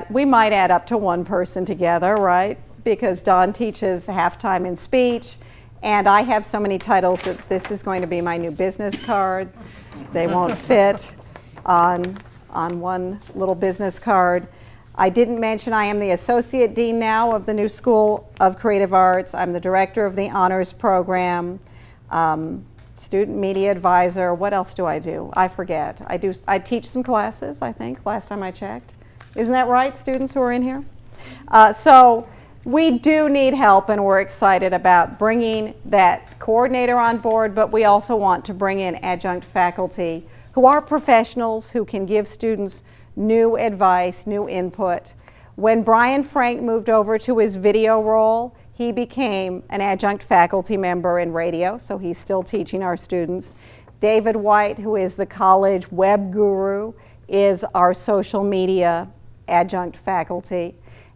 we might add up to one person together, right? Because Don teaches half-time in speech, and I have so many titles that this is going to be my new business card. They won't fit on one little business card. I didn't mention I am the Associate Dean now of the new School of Creative Arts. I'm the Director of the Honors Program, Student Media Advisor. What else do I do? I forget. I teach some classes, I think, last time I checked. Isn't that right, students who are in here? So We do need help, and we're excited about bringing that coordinator on board, but we also want to bring in adjunct faculty who are professionals who can give students new advice, new input. When Brian Frank moved over to his video role, he became an adjunct faculty member in radio, so he's still teaching our students. David White, who is the college web guru, is our social media adjunct faculty.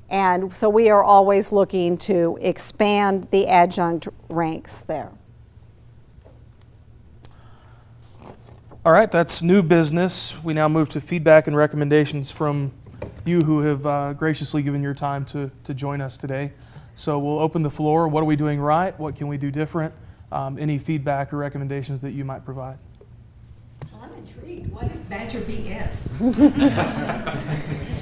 And so we are always looking to expand the adjunct ranks there. All right, that's new business. We now move to feedback and recommendations from you who have graciously given your time to join us today. So we'll open the floor. What are we doing right? What can we do different? Any feedback or recommendations that you might provide? I'm intrigued. What is Badger BS?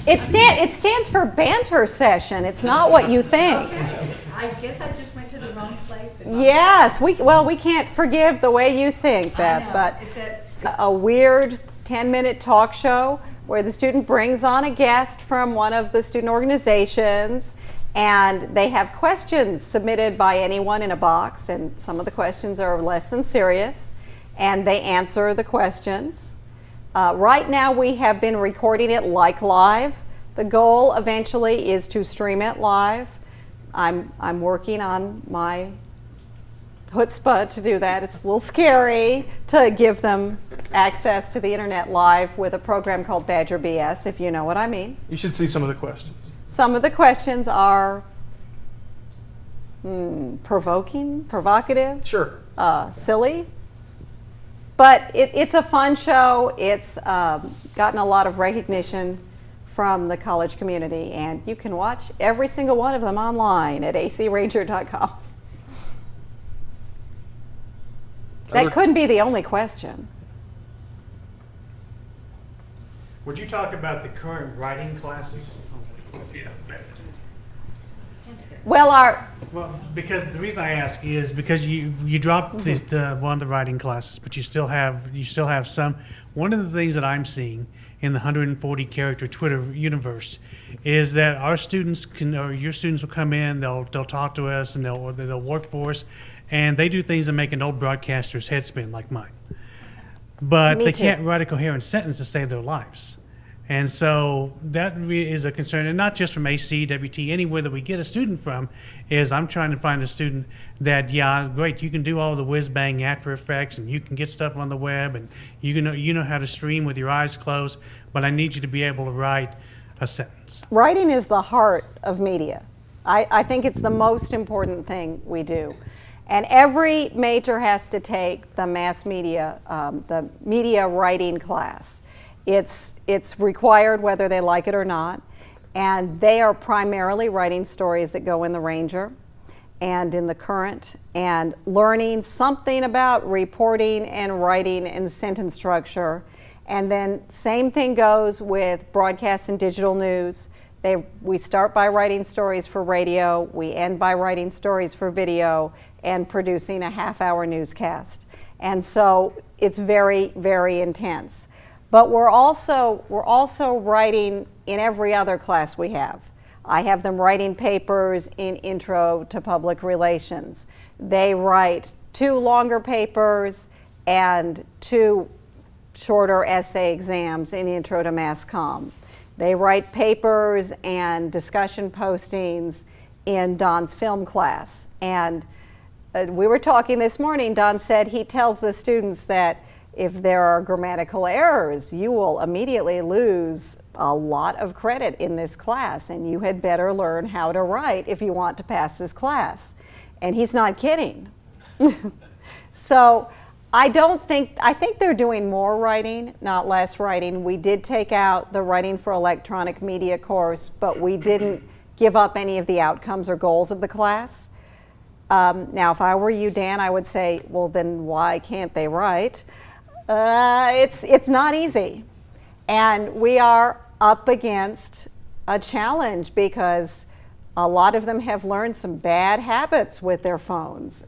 It stands for banter session. It's not what you think. Okay. I guess I just went to the wrong place. Yes, we can't forgive the way you think, Beth, but It's at a weird 10-minute talk show where the student brings on a guest from one of the student organizations, and they have questions submitted by anyone in a box, and some of the questions are less than serious, and they answer the questions. Right now we have been recording it like live. The goal eventually is to stream it live. I'm working on my chutzpah to do that. It's a little scary to give them access to the internet live with a program called Badger BS, if you know what I mean. You should see some of the questions. Some of the questions are provoking, provocative, Sure. silly. But it's a fun show. It's gotten a lot of recognition from the college community, and you can watch every single one of them online at acranger.com. That couldn't be the only question. Would you talk about the current writing classes? Well, because the reason I ask is because you dropped one of the writing classes, but you still have some. One of the things that I'm seeing in the 140 character Twitter universe is that our students your students will come in, they'll talk to us, and they'll work for us, and they do things that make an old broadcaster's head spin like mine. But they can't write a coherent sentence to save their lives. And so that is a concern, and not just from AC, WT, anywhere that we get a student from, is I'm trying to find a student that, yeah, great, you can do all the whiz-bang After Effects, and you can get stuff on the web, and you know how to stream with your eyes closed, but I need you to be able to write a sentence. writing is the heart of media. I think it's the most important thing we do. And every major has to take the mass media, the media writing class. It's required whether they like it or not, and they are primarily writing stories that go in the Ranger and in the Current, and learning something about reporting and writing and sentence structure. And then same thing goes with broadcast and digital news. We start by writing stories for radio, we end by writing stories for video and producing a half-hour newscast. And so it's very, very intense. But we're also writing in every other class we have. I have them writing papers in Intro to Public Relations. They write 2 longer papers and 2 shorter essay exams in Intro to Mass Comm. They write papers and discussion postings in Don's film class. And we were talking this morning, Don said he tells the students that if there are grammatical errors, you will immediately lose a lot of credit in this class, and you had better learn how to write if you want to pass this class. And he's not kidding. So I think they're doing more writing, not less writing. We did take out the Writing for Electronic Media course, but we didn't give up any of the outcomes or goals of the class. Now, if I were you, Dan, I would say, well, then why can't they write? It's not easy. And we are up against a challenge because a lot of them have learned some bad habits with their phones.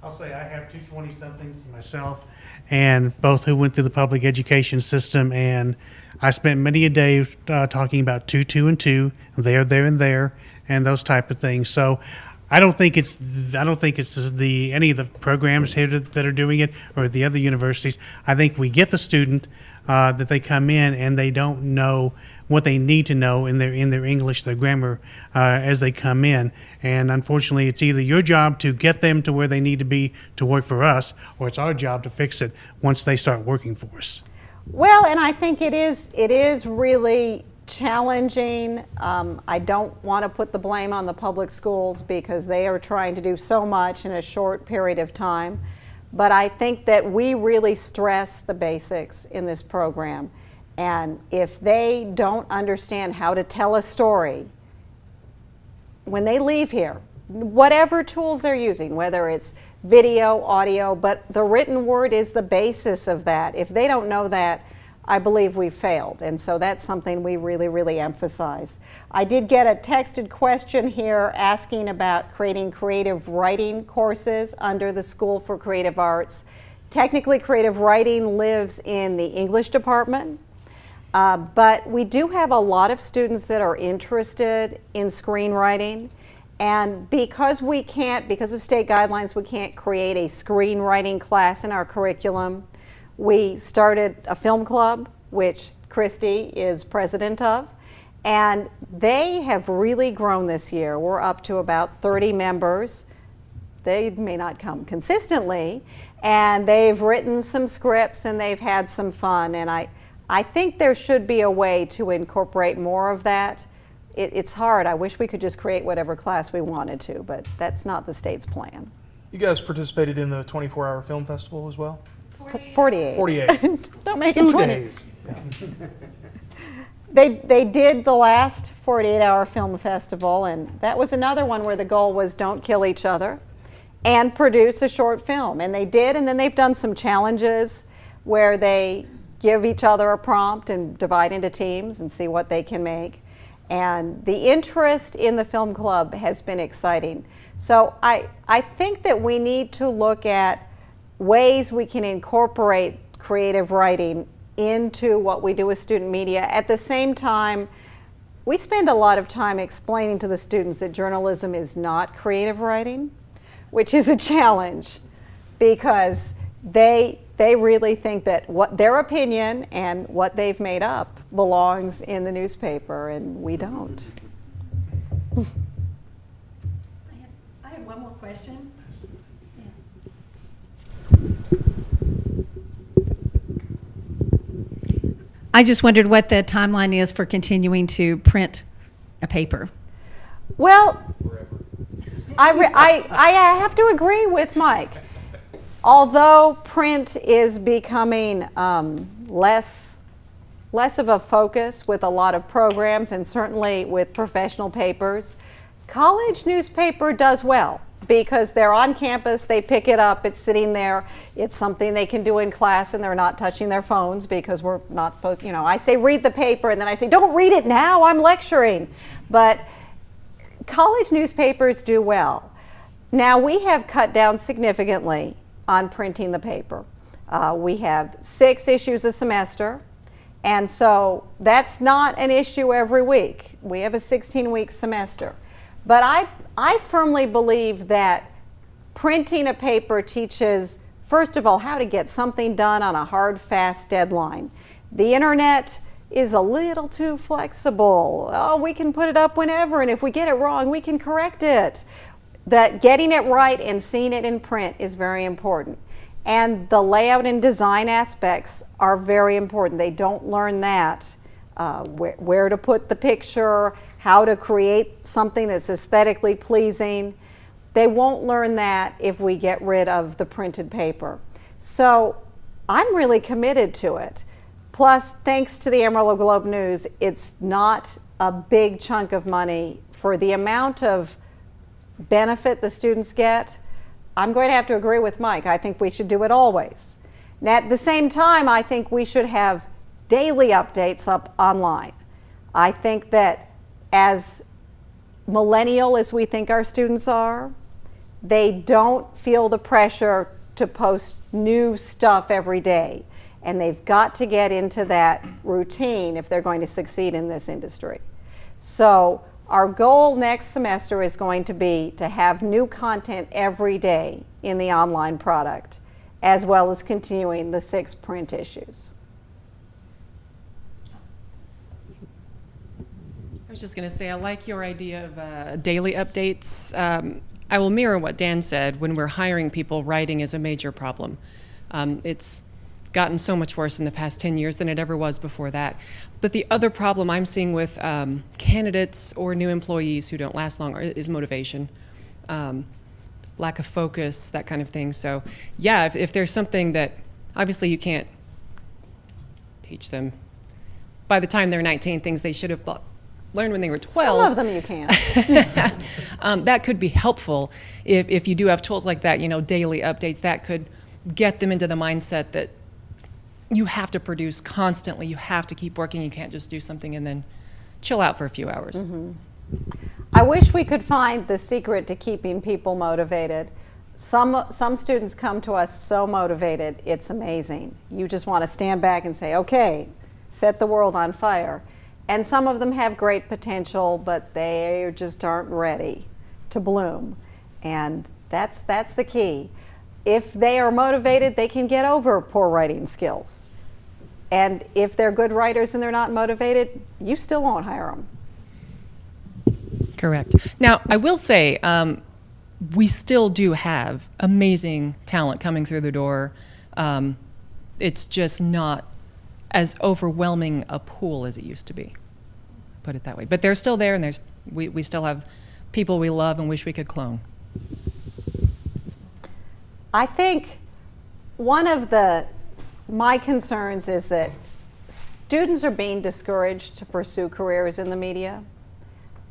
I'll say I have 2 20-somethings myself, and both who went through the public education system, and I spent many a day talking about 2, 2, and 2, there, and there, and those type of things. So I don't think it's any of the programs here that are doing it or the other universities. I think we get the student that they come in and they don't know what they need to know in their English, their grammar as they come in. And unfortunately, it's either your job to get them to where they need to be to work for us, or it's our job to fix it once they start working for us. Well, and I think it is really challenging. I don't want to put the blame on the public schools because they are trying to do so much in a short period of time. But I think that we really stress the basics in this program. And if they don't understand how to tell a story, when they leave here, whatever tools they're using, whether it's video, audio, but the written word is the basis of that. If they don't know that, I believe we've failed. And so that's something we really, really emphasize. I did get a texted question here asking about creating creative writing courses under the School for Creative Arts. Technically, creative writing lives in the English department, but we do have a lot of students that are interested in screenwriting. And because of state guidelines, we can't create a screenwriting class in our curriculum. We started a film club, which Christy is president of, and they have really grown this year. We're up to about 30 members. They may not come consistently, and they've written some scripts and they've had some fun, and I think there should be a way to incorporate more of that. It's hard. I wish we could just create whatever class we wanted to, but that's not the state's plan. You guys participated in the 24-hour film festival as well? 48. 48. Don't make it 2 20. days. Yeah. They did the last 48-hour film festival, and that was another one where the goal was don't kill each other and produce a short film. And they did, and then they've done some challenges where they give each other a prompt and divide into teams and see what they can make. And the interest in the film club has been exciting. So I think that we need to look at ways we can incorporate creative writing into what we do with student media. At the same time, we spend a lot of time explaining to the students that journalism is not creative writing, which is a challenge because they really think that what their opinion and what they've made up belongs in the newspaper, and we don't. I have one more question. I just wondered what the timeline is for continuing to print a paper. Well, I have to agree with Mike. Although print is becoming less of a focus with a lot of programs and certainly with professional papers, college newspaper does well because they're on campus, they pick it up, it's sitting there, it's something they can do in class and they're not touching their phones because we're not supposed, I say read the paper and then I say don't read it now, I'm lecturing. But college newspapers do well. Now we have cut down significantly on printing the paper. We have 6 issues a semester, and so that's not an issue every week. We have a 16-week semester. But I firmly believe that printing a paper teaches, first of all, how to get something done on a hard, fast deadline. The internet is a little too flexible. Oh, we can put it up whenever, and if we get it wrong, we can correct it. That getting it right and seeing it in print is very important. And the layout and design aspects are very important. They don't learn that, where to put the picture, how to create something that's aesthetically pleasing. They won't learn that if we get rid of the printed paper. So I'm really committed to it. Plus, thanks to the Amarillo Globe News, it's not a big chunk of money for the amount of benefit the students get. I'm going to have to agree with Mike. I think we should do it always. Now, at the same time, I think we should have daily updates up online. I think that as millennial as we think our students are, they don't feel the pressure to post new stuff every day. And they've got to get into that routine if they're going to succeed in this industry. So Our goal next semester is going to be to have new content every day in the online product, as well as continuing the 6 print issues. I was just going to say, I like your idea of daily updates. I will mirror what Dan said. When we're hiring people, writing is a major problem. It's gotten so much worse in the past 10 years than it ever was before that. But the other problem I'm seeing with candidates or new employees who don't last long is motivation, lack of focus, that kind of thing. So yeah, if there's something that obviously you can't teach them by the time they're 19, things they should have learned when they were 12. Some of them you can. That could be helpful if you do have tools like that, daily updates, that could get them into the mindset that you have to produce constantly, you have to keep working, you can't just do something and then chill out for a few hours. Mm-hmm. I wish we could find the secret to keeping people motivated. Some students come to us so motivated, it's amazing. You just want to stand back and say, okay, set the world on fire. And some of them have great potential, but they just aren't ready to bloom. And that's the key. If they are motivated, they can get over poor writing skills. And if they're good writers and they're not motivated, you still won't hire them. Correct. Now, I will say, we still do have amazing talent coming through the door. It's just not as overwhelming a pool as it used to be, put it that way. But they're still there, and we still have people we love and wish we could clone. I think one of my concerns is that students are being discouraged to pursue careers in the media,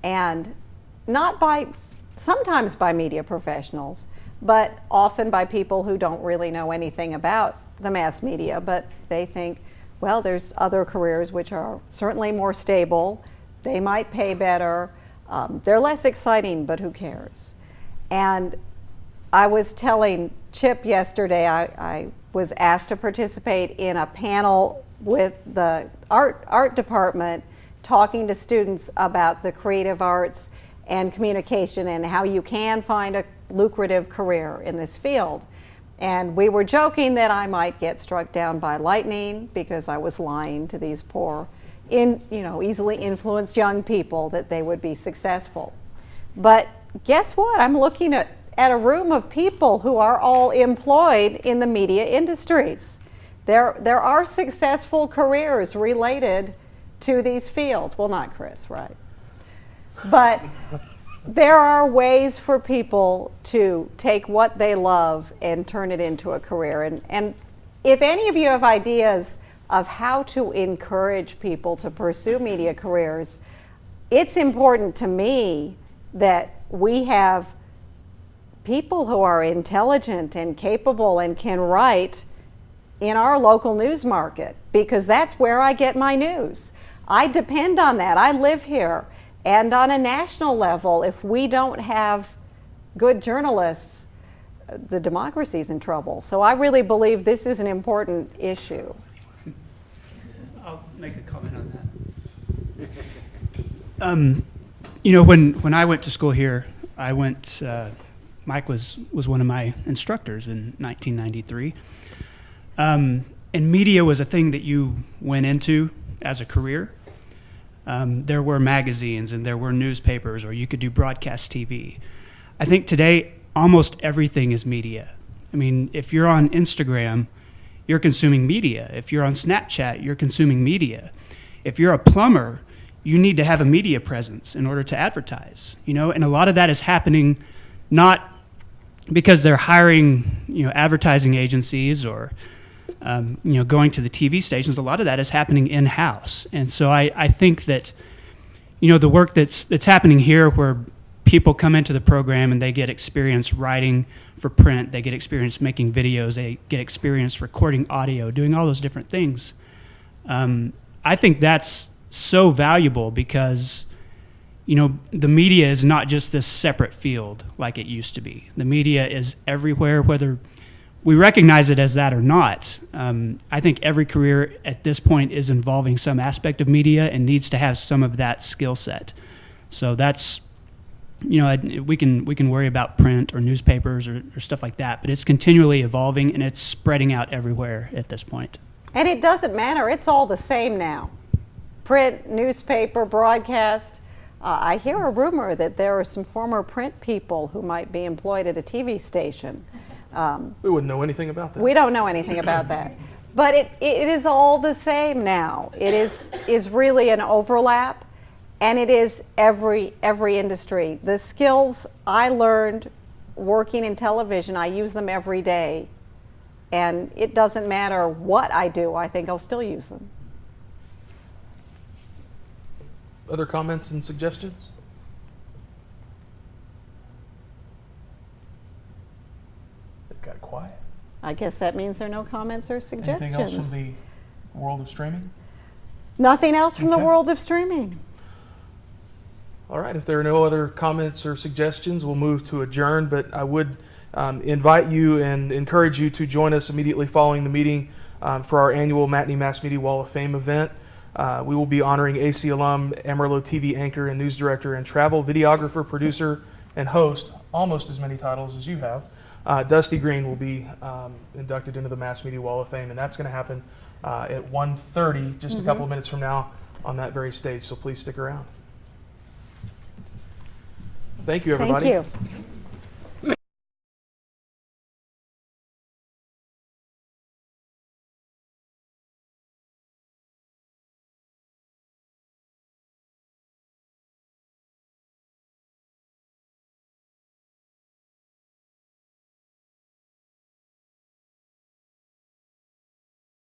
and sometimes by media professionals, but often by people who don't really know anything about the mass media, but they think, well, there's other careers which are certainly more stable, they might pay better, they're less exciting, but who cares? And I was telling Chip yesterday, I was asked to participate in a panel with the art department talking to students about the creative arts and communication and how you can find a lucrative career in this field. And we were joking that I might get struck down by lightning because I was lying to these poor, easily influenced young people that they would be successful. But guess what? I'm looking at a room of people who are all employed in the media industries. There are successful careers related to these fields. Well, not Chris, right? But there are ways for people to take what they love and turn it into a career. And if any of you have ideas of how to encourage people to pursue media careers, it's important to me that we have people who are intelligent and capable and can write in our local news market, because that's where I get my news. I depend on that. I live here. And on a national level, if we don't have good journalists, the democracy's in trouble. So I really believe this is an important issue. I'll make a comment on that. When I went to school here, Mike was one of my instructors in 1993. And media was a thing that you went into as a career. There were magazines and there were newspapers, or you could do broadcast TV. I think today almost everything is media. I mean, if you're on Instagram, you're consuming media. If you're on Snapchat, you're consuming media. If you're a plumber, you need to have a media presence in order to advertise, and a lot of that is happening not because they're hiring, advertising agencies or going to the TV stations. A lot of that is happening in-house. And so I think that, the work that's happening here, where people come into the program and they get experience writing for print, they get experience making videos, they get experience recording audio, doing all those different things. I think that's so valuable because, the media is not just this separate field like it used to be. The media is everywhere, whether we recognize it as that or not. I think every career at this point is involving some aspect of media and needs to have some of that skill set. So that's, we can worry about print or newspapers or stuff like that, but it's continually evolving and it's spreading out everywhere at this point. And it doesn't matter, it's all the same now. Print, newspaper, broadcast. I hear a rumor that there are some former print people who might be employed at a TV station. We wouldn't know anything about that. We don't know anything about that. But it is all the same now. It is really an overlap, and it is every industry. The skills I learned working in television, I use them every day. And it doesn't matter what I do, I think I'll still use them. Other comments and suggestions? It got quiet. I guess that means there are no comments or suggestions. Anything else from the world of streaming? Nothing else from the Okay. world of streaming. All right, if there are no other comments or suggestions, we'll move to adjourn, but I would invite you and encourage you to join us immediately following the meeting for our annual Matney Mass Media Wall of Fame event. We will be honoring AC alum, Amarillo TV anchor and news director and travel videographer, producer, and host, almost as many titles as you have. Dusty Green will be inducted into the Mass Media Wall of Fame, and that's going to happen at 1:30, just a couple of minutes from now on that very stage, so please stick around. Thank you, everybody. Thank you.